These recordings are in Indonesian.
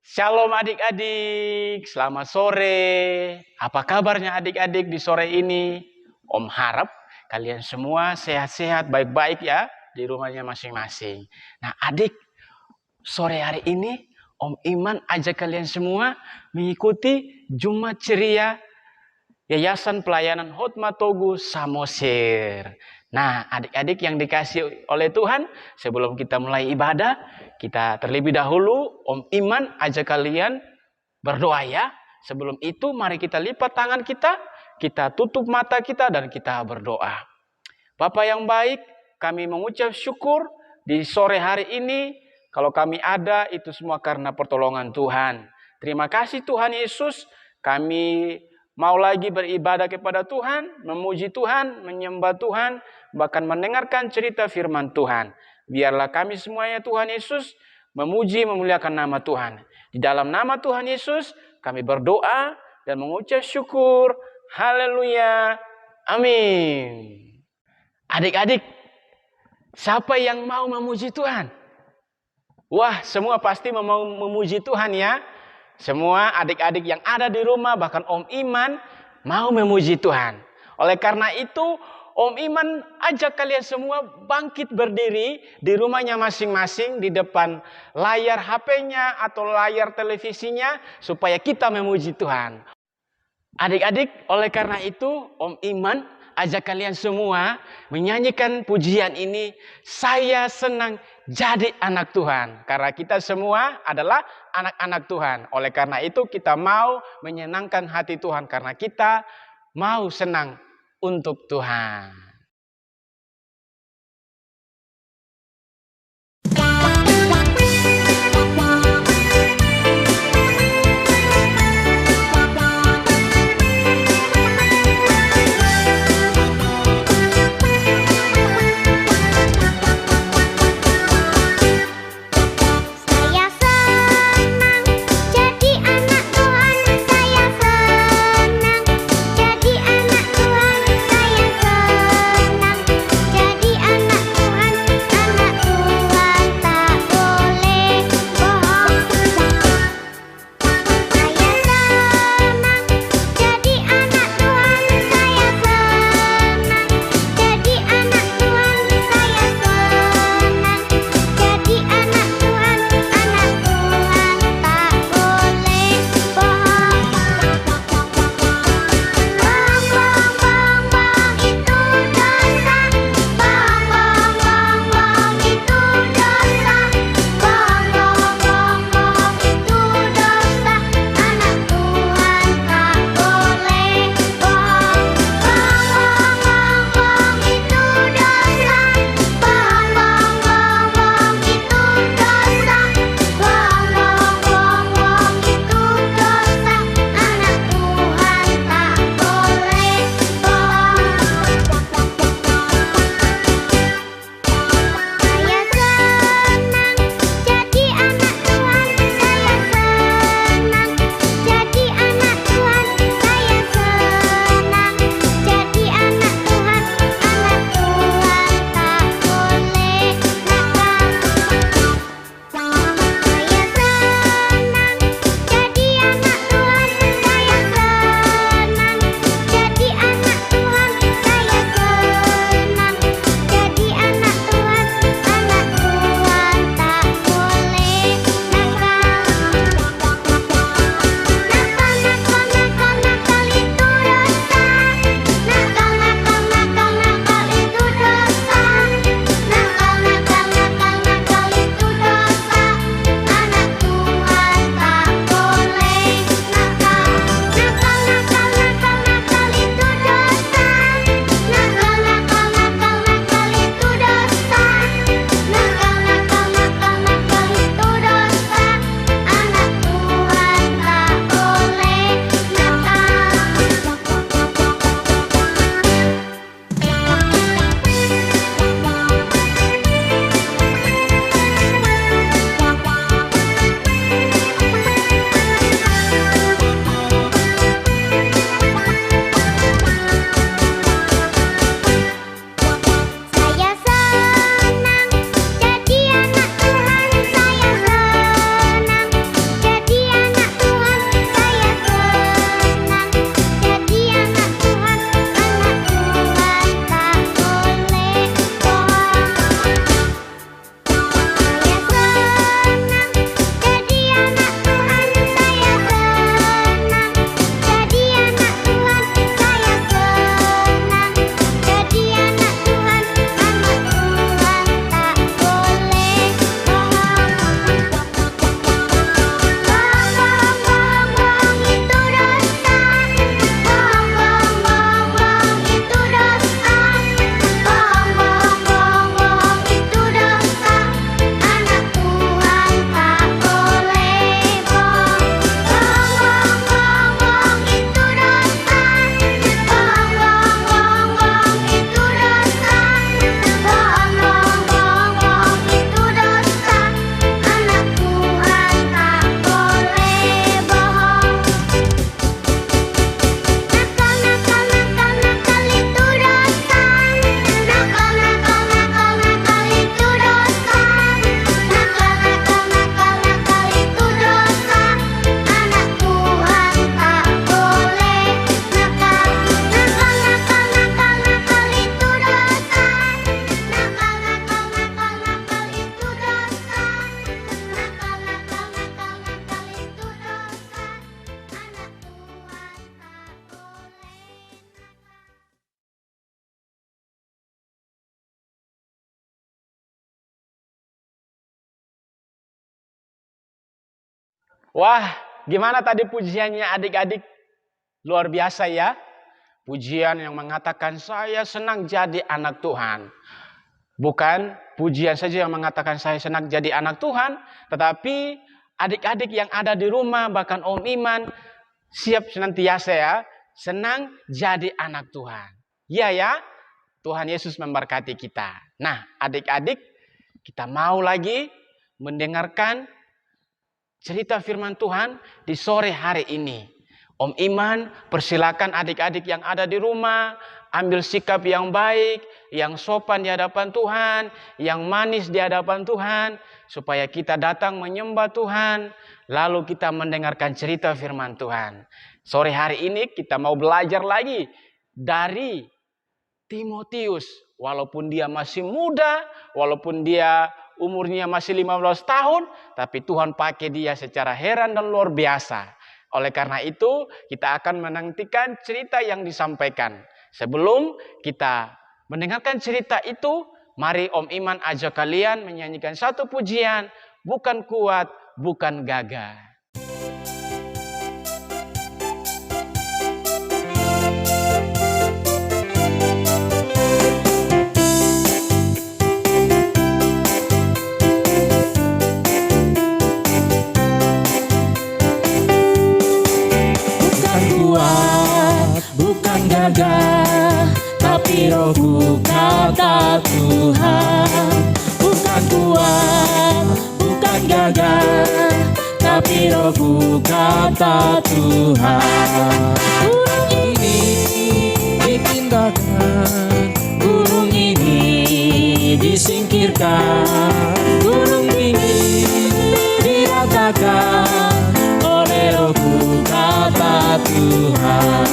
Shalom adik-adik, selamat sore. Apa kabarnya adik-adik di sore ini? Om harap kalian semua sehat-sehat, baik-baik ya di rumahnya masing-masing. Nah adik, sore hari ini Om Iman ajak kalian semua mengikuti Jumat Ceria Yayasan Pelayanan Hotma Togu Samosir. Nah, adik-adik yang dikasih oleh Tuhan, sebelum kita mulai ibadah, kita terlebih dahulu, Om Iman ajak kalian berdoa ya. Sebelum itu, mari kita lipat tangan kita tutup mata kita, dan kita berdoa. Bapa yang baik, kami mengucap syukur di sore hari ini. Kalau kami ada, itu semua karena pertolongan Tuhan. Terima kasih Tuhan Yesus, kami mau lagi beribadah kepada Tuhan, memuji Tuhan, menyembah Tuhan, bahkan mendengarkan cerita firman Tuhan. Biarlah kami semuanya Tuhan Yesus memuji, memuliakan nama Tuhan. Di dalam nama Tuhan Yesus, kami berdoa dan mengucap syukur. Haleluya. Amin. Adik-adik, siapa yang mau memuji Tuhan? Wah, semua pasti mau memuji Tuhan ya. Semua adik-adik yang ada di rumah, bahkan Om Iman mau memuji Tuhan. Oleh karena itu, Om Iman ajak kalian semua bangkit berdiri di rumahnya masing-masing, di depan layar HP-nya atau layar televisinya, supaya kita memuji Tuhan. Adik-adik, oleh karena itu Om Iman ajak kalian semua menyanyikan pujian ini. Saya senang jadi anak Tuhan. Karena kita semua adalah anak-anak Tuhan. Oleh karena itu kita mau menyenangkan hati Tuhan. Karena kita mau senang untuk Tuhan. Saya senang jadi anak Tuhan, saya senang Wah, gimana tadi pujiannya adik-adik? Luar biasa ya. Pujian yang mengatakan saya senang jadi anak Tuhan. Bukan pujian saja yang mengatakan saya senang jadi anak Tuhan, tetapi adik-adik yang ada di rumah, bahkan Om Iman, siap senantiasa ya, senang jadi anak Tuhan. Iya ya, Tuhan Yesus memberkati kita. Nah, adik-adik, kita mau lagi mendengarkan cerita firman Tuhan di sore hari ini. Om Iman, persilakan adik-adik yang ada di rumah, ambil sikap yang baik, yang sopan di hadapan Tuhan, yang manis di hadapan Tuhan, supaya kita datang menyembah Tuhan, lalu kita mendengarkan cerita firman Tuhan. Sore hari ini kita mau belajar lagi dari Timotius. Walaupun dia masih muda, walaupun dia umurnya masih 15 tahun, tapi Tuhan pakai dia secara heran dan luar biasa. Oleh karena itu, kita akan menantikan cerita yang disampaikan. Sebelum kita mendengarkan cerita itu, mari Om Iman ajak kalian menyanyikan satu pujian, bukan kuat, bukan gagah. Bukan gagah, tapi rohku kata Tuhan. Bukan kuat, bukan gagah, tapi rohku kata Tuhan. Gunung ini dipindahkan, gunung ini disingkirkan, gunung tinggi diratakan oleh rohku kata Tuhan.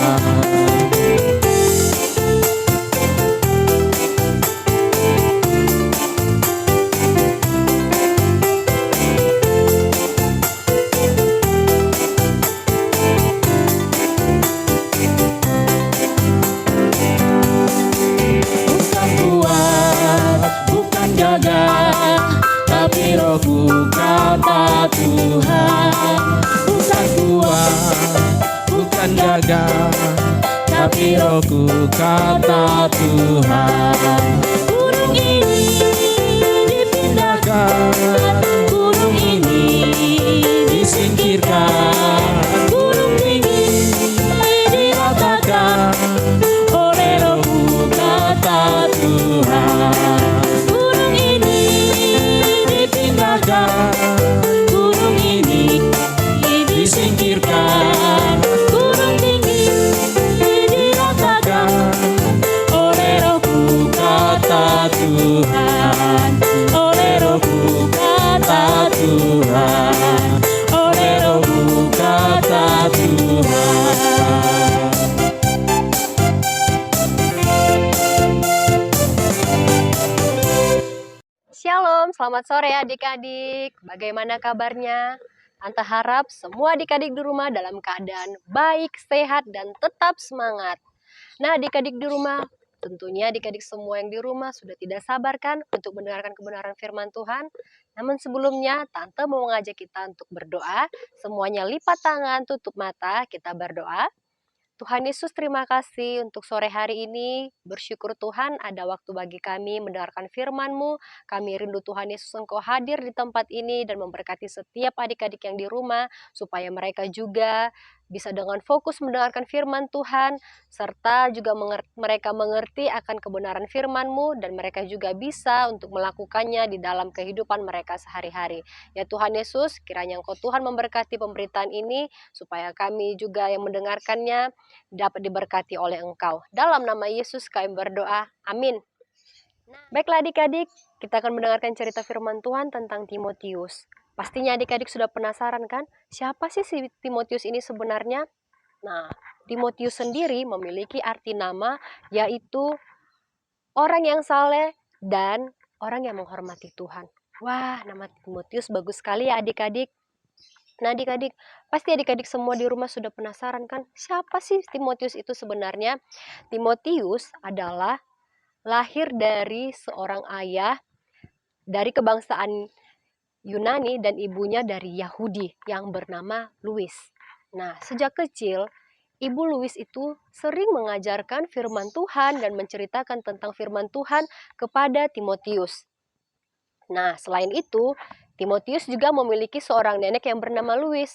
Bukan kuat, bukan gagah, tapi rohku kata Tuhan. Bukan kuat, bukan gagah, tapi rohku kata Tuhan. Gunung ini dipindahkan, gunung ini disingkirkan, gunung tinggi diratakan oleh rohku kata Tuhan. Gunung ini dipindahkan, gunung ini disingkirkan, gunung tinggi diratakan oleh rohku kata Tuhan, oleh rohku kata Tuhan, oleh rohku kata Tuhan. Shalom, selamat sore adik-adik. Bagaimana kabarnya? Tante harap semua adik-adik di rumah dalam keadaan baik, sehat, dan tetap semangat. Nah, adik-adik di rumah, tentunya adik-adik semua yang di rumah sudah tidak sabar kan untuk mendengarkan kebenaran firman Tuhan. Namun sebelumnya, Tante mau mengajak kita untuk berdoa. Semuanya lipat tangan, tutup mata, kita berdoa. Tuhan Yesus, terima kasih untuk sore hari ini. Bersyukur Tuhan ada waktu bagi kami mendengarkan firman-Mu. Kami rindu Tuhan Yesus Engkau hadir di tempat ini dan memberkati setiap adik-adik yang di rumah, supaya mereka juga bisa dengan fokus mendengarkan firman Tuhan, serta juga mereka mengerti akan kebenaran firman-Mu, dan mereka juga bisa untuk melakukannya di dalam kehidupan mereka sehari-hari. Ya Tuhan Yesus, kiranya Engkau Tuhan memberkati pemberitaan ini, supaya kami juga yang mendengarkannya dapat diberkati oleh Engkau. Dalam nama Yesus kami berdoa. Amin. Baiklah adik-adik, kita akan mendengarkan cerita firman Tuhan tentang Timotius. Pastinya adik-adik sudah penasaran kan? Siapa sih si Timotius ini sebenarnya? Nah, Timotius sendiri memiliki arti nama, yaitu orang yang saleh dan orang yang menghormati Tuhan. Wah, nama Timotius bagus sekali ya adik-adik. Nah adik-adik, pasti adik-adik semua di rumah sudah penasaran kan? Siapa sih Timotius itu sebenarnya? Timotius adalah lahir dari seorang ayah dari kebangsaan Yunani dan ibunya dari Yahudi yang bernama Louis. Nah, sejak kecil, Ibu Louis itu sering mengajarkan firman Tuhan dan menceritakan tentang firman Tuhan kepada Timotius. Nah, selain itu, Timotius juga memiliki seorang nenek yang bernama Louis,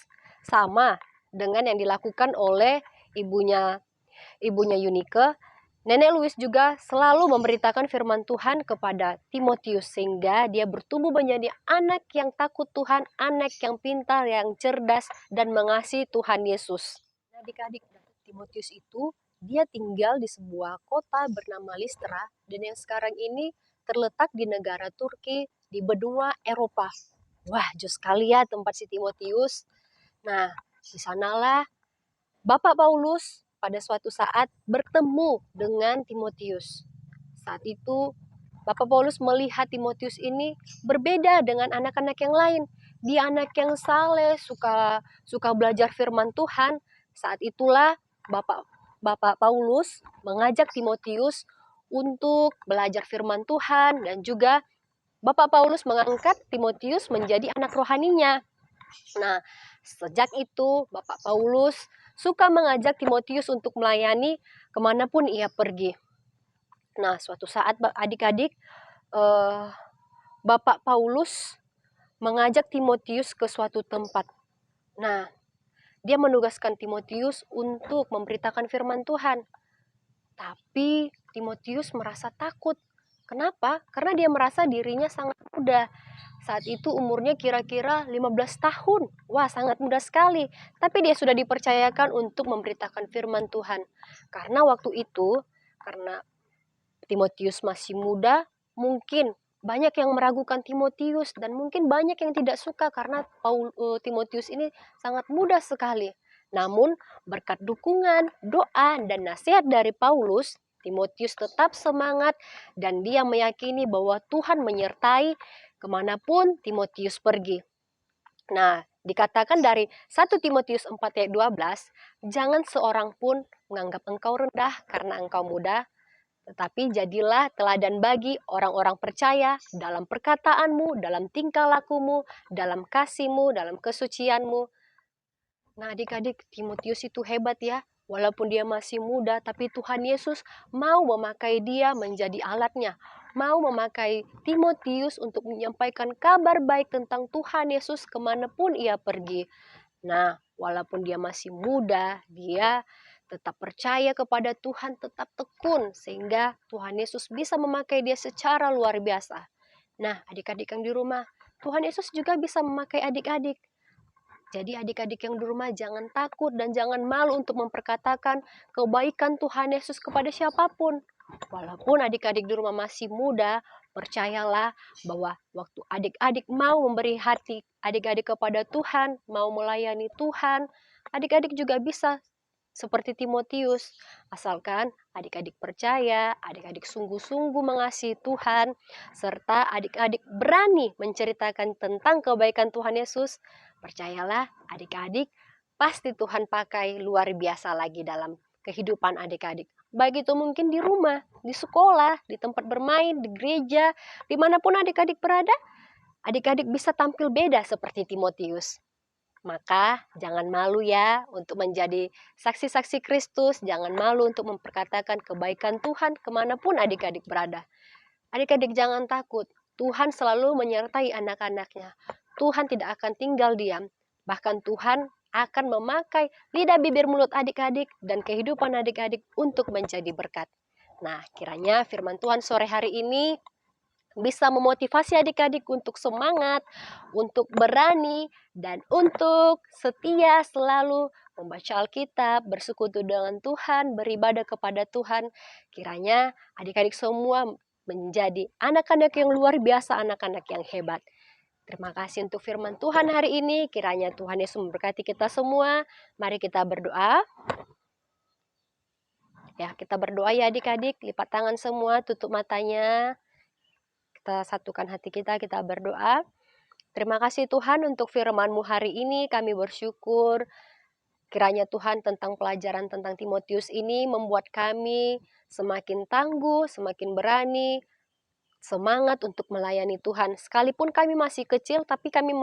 sama dengan yang dilakukan oleh ibunya Eunike. Nenek Louis juga selalu memberitakan firman Tuhan kepada Timotius sehingga dia bertumbuh menjadi anak yang takut Tuhan, anak yang pintar, yang cerdas dan mengasihi Tuhan Yesus. Adik-adik, Timotius itu dia tinggal di sebuah kota bernama Listra dan yang sekarang ini terletak di negara Turki di benua Eropa. Wah, jauh sekali ya tempat si Timotius. Nah, di sanalah Bapak Paulus pada suatu saat bertemu dengan Timotius. Saat itu Bapak Paulus melihat Timotius ini berbeda dengan anak-anak yang lain. Dia anak yang saleh, suka belajar firman Tuhan. Saat itulah Bapak Paulus mengajak Timotius untuk belajar firman Tuhan dan juga Bapak Paulus mengangkat Timotius menjadi anak rohaninya. Nah, sejak itu Bapak Paulus suka mengajak Timotius untuk melayani kemanapun ia pergi. Nah, suatu saat adik-adik, Bapak Paulus mengajak Timotius ke suatu tempat. Nah, dia menugaskan Timotius untuk memberitakan firman Tuhan. Tapi Timotius merasa takut. Kenapa? Karena dia merasa dirinya sangat muda. Saat itu umurnya kira-kira 15 tahun. Wah, sangat muda sekali. Tapi dia sudah dipercayakan untuk memberitakan firman Tuhan. Karena waktu itu, karena Timotius masih muda, mungkin banyak yang meragukan Timotius dan mungkin banyak yang tidak suka karena Timotius ini sangat muda sekali. Namun berkat dukungan, doa, dan nasihat dari Paulus, Timotius tetap semangat dan dia meyakini bahwa Tuhan menyertai kemanapun Timotius pergi. Nah, dikatakan dari 1 Timotius 4 ayat 12, jangan seorang pun menganggap engkau rendah karena engkau muda, tetapi jadilah teladan bagi orang-orang percaya dalam perkataanmu, dalam tingkah lakumu, dalam kasihmu, dalam kesucianmu. Nah, adik-adik, Timotius itu hebat ya. Walaupun dia masih muda, tapi Tuhan Yesus mau memakai dia menjadi alatnya. Mau memakai Timotius untuk menyampaikan kabar baik tentang Tuhan Yesus kemanapun ia pergi. Nah, walaupun dia masih muda, dia tetap percaya kepada Tuhan, tetap tekun, sehingga Tuhan Yesus bisa memakai dia secara luar biasa. Nah, adik-adik yang di rumah, Tuhan Yesus juga bisa memakai adik-adik. Jadi adik-adik yang di rumah jangan takut dan jangan malu untuk memperkatakan kebaikan Tuhan Yesus kepada siapapun. Walaupun adik-adik di rumah masih muda, percayalah bahwa waktu adik-adik mau memberi hati adik-adik kepada Tuhan, mau melayani Tuhan, adik-adik juga bisa seperti Timotius. Asalkan adik-adik percaya, adik-adik sungguh-sungguh mengasihi Tuhan, serta adik-adik berani menceritakan tentang kebaikan Tuhan Yesus, percayalah adik-adik, pasti Tuhan pakai luar biasa lagi dalam kehidupan adik-adik. Baik itu mungkin di rumah, di sekolah, di tempat bermain, di gereja, dimanapun adik-adik berada, adik-adik bisa tampil beda seperti Timotius. Maka jangan malu ya untuk menjadi saksi-saksi Kristus, jangan malu untuk memperkatakan kebaikan Tuhan kemanapun adik-adik berada. Adik-adik jangan takut, Tuhan selalu menyertai anak-anaknya. Tuhan tidak akan tinggal diam, bahkan Tuhan akan memakai lidah bibir mulut adik-adik dan kehidupan adik-adik untuk menjadi berkat. Nah, kiranya firman Tuhan sore hari ini bisa memotivasi adik-adik untuk semangat, untuk berani, dan untuk setia selalu membaca Alkitab, bersekutu dengan Tuhan, beribadah kepada Tuhan. Kiranya adik-adik semua menjadi anak-anak yang luar biasa, anak-anak yang hebat. Terima kasih untuk firman Tuhan hari ini. Kiranya Tuhan Yesus memberkati kita semua. Mari kita berdoa. Ya, kita berdoa ya adik-adik. Lipat tangan semua, tutup matanya. Kita satukan hati kita berdoa. Terima kasih Tuhan untuk firman-Mu hari ini, kami bersyukur. Kiranya Tuhan tentang pelajaran tentang Timotius ini membuat kami semakin tangguh, semakin berani semangat untuk melayani Tuhan. Sekalipun kami masih kecil, tapi kami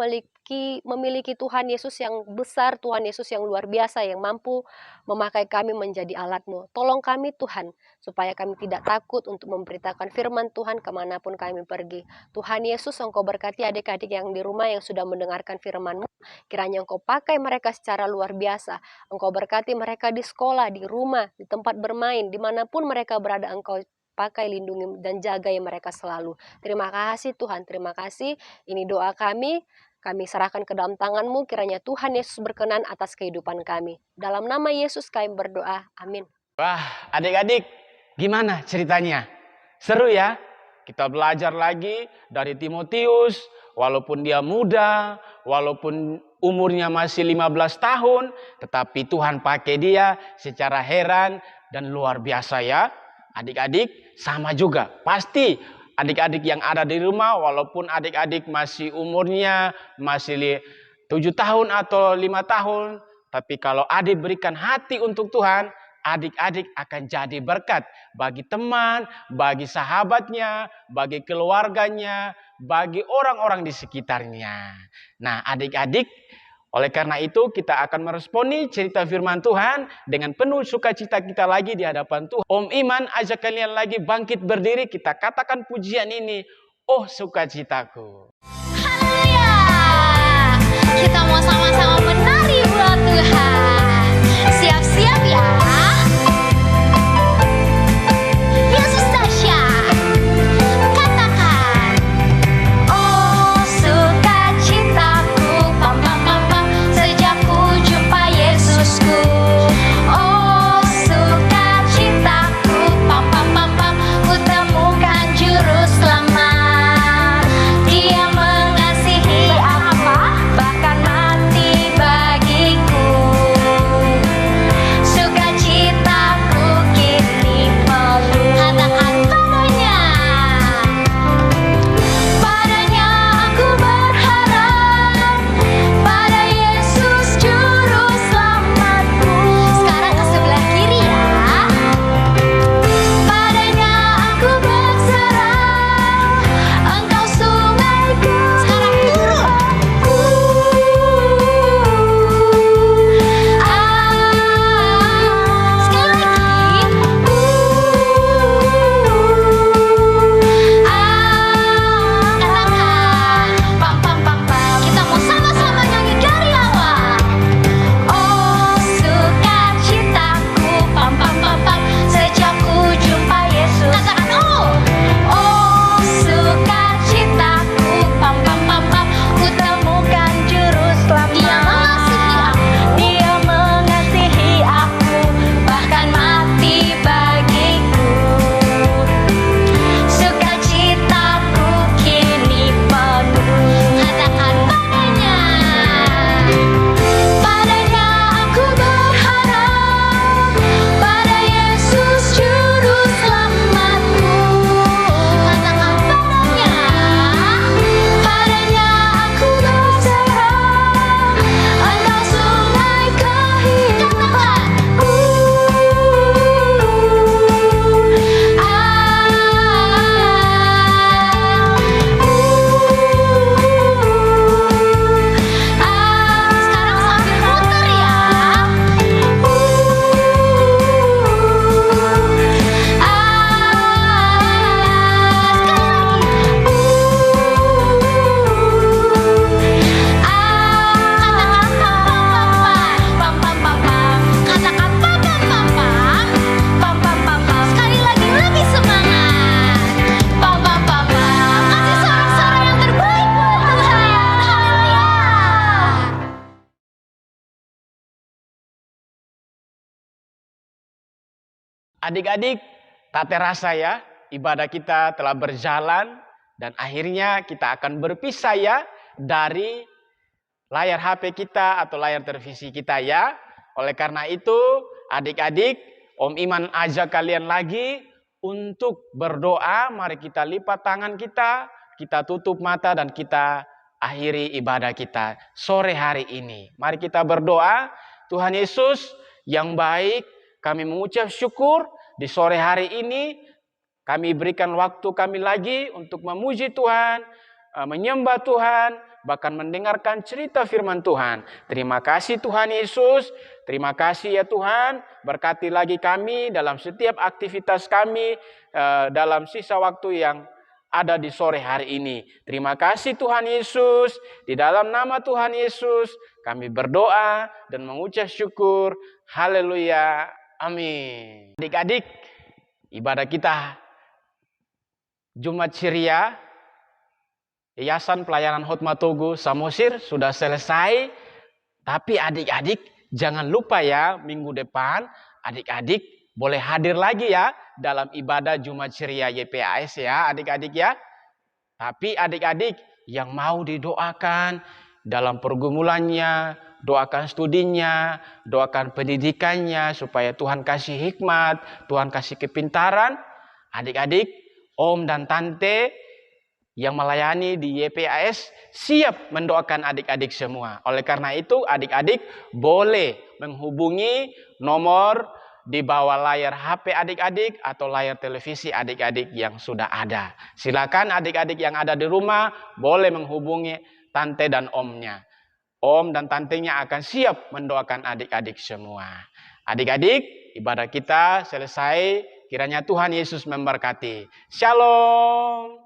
memiliki Tuhan Yesus yang besar, Tuhan Yesus yang luar biasa, yang mampu memakai kami menjadi alat-Mu. Tolong kami Tuhan, supaya kami tidak takut untuk memberitakan firman Tuhan kemanapun kami pergi. Tuhan Yesus, Engkau berkati adik-adik yang di rumah yang sudah mendengarkan firman-Mu. Kiranya Engkau pakai mereka secara luar biasa. Engkau berkati mereka di sekolah, di rumah, di tempat bermain, dimanapun mereka berada, Engkau pakai, lindungi, dan jaga mereka selalu. Terima kasih Tuhan, terima kasih. Ini doa kami serahkan ke dalam tangan-Mu. Kiranya Tuhan Yesus berkenan atas kehidupan kami. Dalam nama Yesus kami berdoa, amin. Wah, adik-adik, gimana ceritanya? Seru ya? Kita belajar lagi dari Timotius, walaupun dia muda, walaupun umurnya masih 15 tahun, tetapi Tuhan pakai dia secara heran dan luar biasa ya. Adik-adik sama juga. Pasti adik-adik yang ada di rumah, walaupun adik-adik masih umurnya masih 7 tahun atau 5 tahun, tapi kalau adik berikan hati untuk Tuhan, adik-adik akan jadi berkat bagi teman, bagi sahabatnya, bagi keluarganya, bagi orang-orang di sekitarnya. Nah, adik-adik, oleh karena itu kita akan meresponi cerita firman Tuhan dengan penuh sukacita kita lagi di hadapan Tuhan. Om Iman ajak kalian lagi bangkit berdiri, kita katakan pujian ini, oh sukacitaku. Haleluya. Kita mau sama-sama menari buat Tuhan. Siap-siap ya. Yesus dahsyat. Katakan, oh sukacitaku, pam pam pam pam, sejak ku jumpa Yesusku. Oh sukacitaku, pam pam pam pam, ku temukan juru selamat. Dia mengasihi aku, bahkan mati bagiku. Sukacitaku kini penuh. Katakan padanya, padanya aku berharap, pada Yesus juru selamatku. Sekarang ke sebelah kiri ya. Padanya aku berserah, Engkau sungaiku. Sekarang turun. Sekali lagi. Katakan, pam pam pam pam. Kita mau sama-sama nyanyi dari awal. Oh sukacitaku, pam pam pam pam, sejak ku jumpa Yesus. Katakan oh sukacitaku, pam pam pam pam, ku temukan juru selamat. Dia mengasihi aku, bahkan mati bagiku. Sukacitaku kini penuh. Katakan padanya, padanya aku berharap, pada Yesus juru selamatku. Katakan padanya, padanya aku berserah, Engkau sungai kehidupanku. Sekarang sambil muter ya. Sekali lagi lebih semangat. Pam pam pam pam. Kasih sorak-sorak yang terbaik buat Tuhan. Haleluya. Adik-adik, tak terasa ya, ibadah kita telah berjalan dan akhirnya kita akan berpisah ya dari layar HP kita atau layar televisi kita ya. Oleh karena itu, adik-adik, Om Iman ajak kalian lagi untuk berdoa. Mari kita lipat tangan kita tutup mata dan kita akhiri ibadah kita sore hari ini. Mari kita berdoa. Tuhan Yesus yang baik, kami mengucap syukur di sore hari ini Kami berikan waktu kami lagi untuk memuji Tuhan, menyembah Tuhan, bahkan mendengarkan cerita firman Tuhan. Terima kasih Tuhan Yesus, terima kasih ya Tuhan, berkati lagi kami dalam setiap aktivitas kami, dalam sisa waktu yang ada di sore hari ini. Terima kasih Tuhan Yesus, di dalam nama Tuhan Yesus kami berdoa dan mengucap syukur. Haleluya, amin. Adik-adik, ibadah kita Jumat Ceria Yayasan Pelayanan Hotma Togo Samosir sudah selesai. Tapi adik-adik jangan lupa ya, minggu depan adik-adik boleh hadir lagi ya dalam ibadah Jumat Ceria YPAS ya adik-adik ya. Tapi adik-adik yang mau didoakan dalam pergumulannya, doakan studinya, doakan pendidikannya supaya Tuhan kasih hikmat, Tuhan kasih kepintaran. Adik-adik, om dan tante yang melayani di YPAS siap mendoakan adik-adik semua. Oleh karena itu adik-adik boleh menghubungi nomor di bawah layar HP adik-adik atau layar televisi adik-adik yang sudah ada. Silakan adik-adik yang ada di rumah boleh menghubungi tante dan omnya. Om dan tantenya akan siap mendoakan adik-adik semua. Adik-adik, ibadah kita selesai. Kiranya Tuhan Yesus memberkati. Shalom.